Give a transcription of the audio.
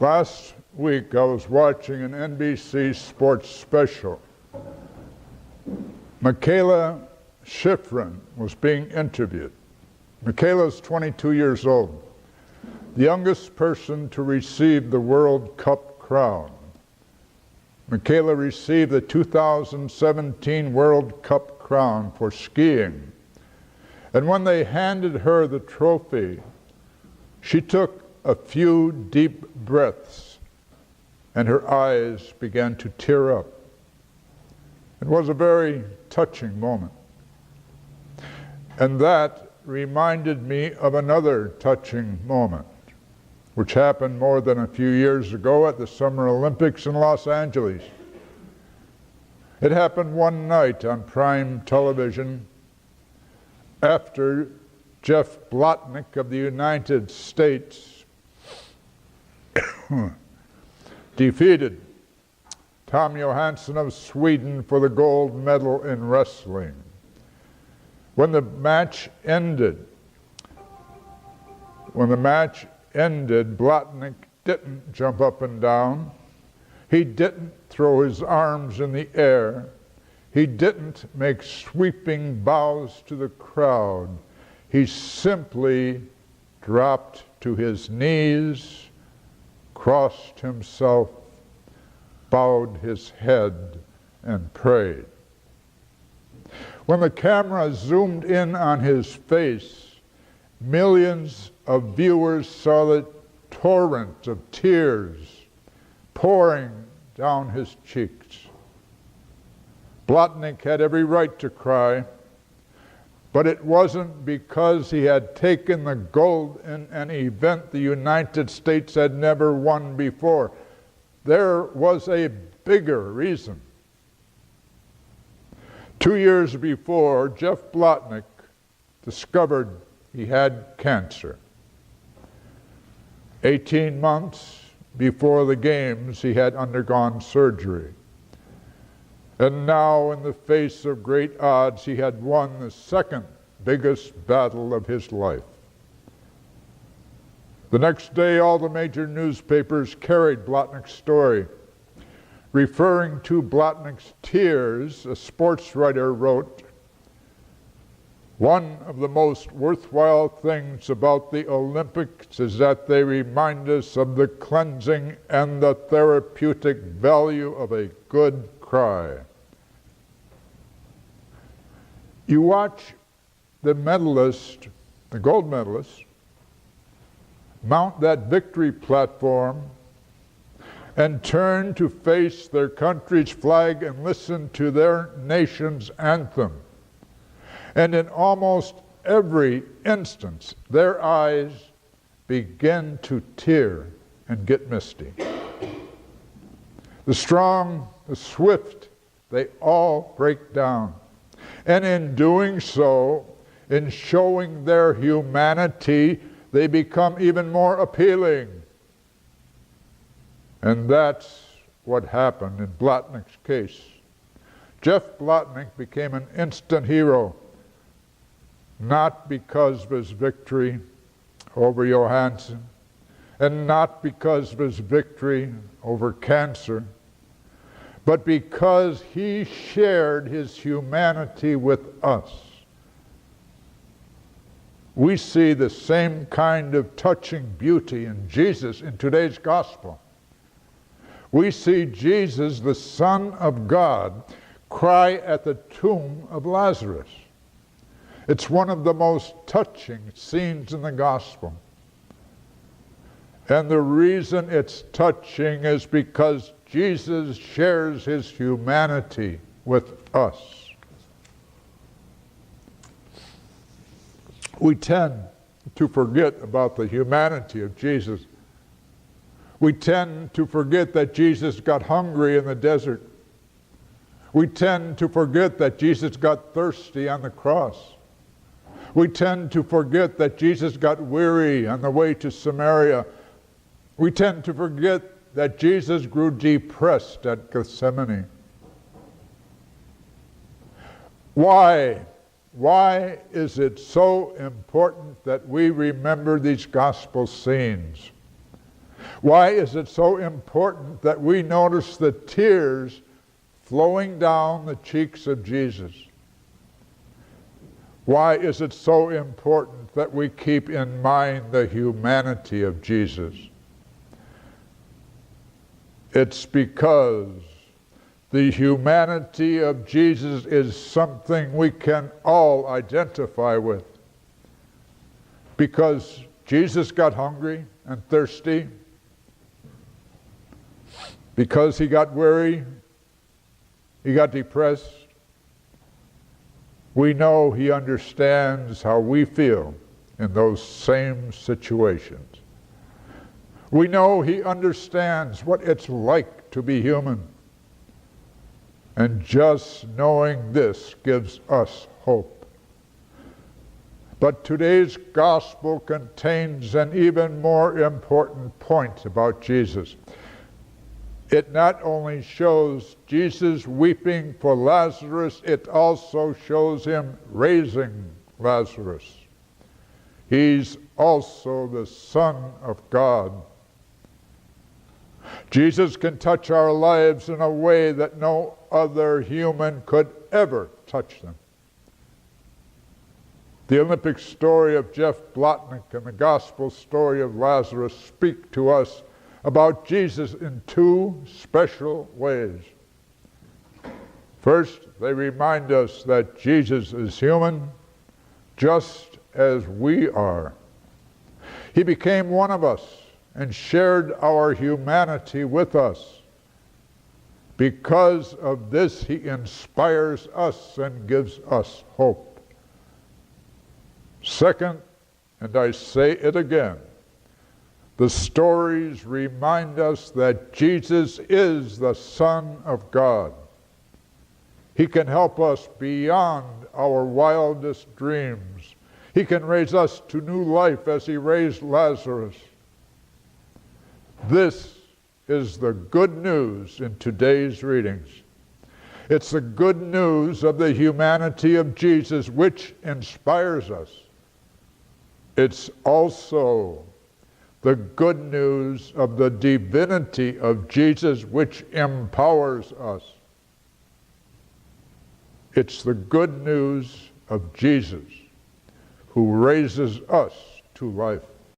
Last week I was watching an NBC sports special. Michaela Schifrin was being interviewed. Michaela's 22 years old, the youngest person to receive the World Cup crown. Michaela received the 2017 World Cup crown for skiing. And when they handed her the trophy, she took a few deep breaths and her eyes began to tear up. It was a very touching moment. And that reminded me of another touching moment, which happened more than a few years ago at the Summer Olympics in Los Angeles. It happened one night on prime television after Jeff Blotnick of the United States defeated Tom Johansson of Sweden for the gold medal in wrestling. When the match ended, Blotnick didn't jump up and down. He didn't throw his arms in the air. He didn't make sweeping bows to the crowd. He simply dropped to his knees, crossed himself, bowed his head, and prayed. When the camera zoomed in on his face, millions of viewers saw the torrent of tears pouring down his cheeks. Blotnick had every right to cry, but it wasn't because he had taken the gold in an event the United States had never won before. There was a bigger reason. 2 years before, Jeff Blotnick discovered he had cancer. 18 months before the games, he had undergone surgery. And now, in the face of great odds, he had won the second biggest battle of his life. The next day, all the major newspapers carried Blotnick's story. Referring to Blotnick's tears, a sports writer wrote, "One of the most worthwhile things about the Olympics is that they remind us of the cleansing and the therapeutic value of a good cry." You watch the medalist, the gold medalist, mount that victory platform and turn to face their country's flag and listen to their nation's anthem. And in almost every instance, their eyes begin to tear and get misty. The strong, the swift, they all break down. And in doing so, in showing their humanity, they become even more appealing. And that's what happened in Blotnick's case. Jeff Blotnick became an instant hero, not because of his victory over Johansson, and not because of his victory over cancer, but because he shared his humanity with us. We see the same kind of touching beauty in Jesus in today's gospel. We see Jesus, the Son of God, cry at the tomb of Lazarus. It's one of the most touching scenes in the gospel. And the reason it's touching is because Jesus shares his humanity with us. We tend to forget about the humanity of Jesus. We tend to forget that Jesus got hungry in the desert. We tend to forget that Jesus got thirsty on the cross. We tend to forget that Jesus got weary on the way to Samaria. We tend to forget that Jesus grew depressed at Gethsemane. Why? Why is it so important that we remember these gospel scenes? Why is it so important that we notice the tears flowing down the cheeks of Jesus? Why is it so important that we keep in mind the humanity of Jesus? It's because the humanity of Jesus is something we can all identify with. Because Jesus got hungry and thirsty, because he got weary, he got depressed, we know he understands how we feel in those same situations. We know he understands what it's like to be human. And just knowing this gives us hope. But today's gospel contains an even more important point about Jesus. It not only shows Jesus weeping for Lazarus, it also shows him raising Lazarus. He's also the Son of God. Jesus can touch our lives in a way that no other human could ever touch them. The Olympic story of Jeff Blotnick and the gospel story of Lazarus speak to us about Jesus in two special ways. First, they remind us that Jesus is human, just as we are. He became one of us and shared our humanity with us. Because of this, he inspires us and gives us hope. Second, and I say it again, the stories remind us that Jesus is the Son of God. He can help us beyond our wildest dreams. He can raise us to new life as he raised Lazarus. This is the good news in today's readings. It's the good news of the humanity of Jesus which inspires us. It's also the good news of the divinity of Jesus which empowers us. It's the good news of Jesus who raises us to life.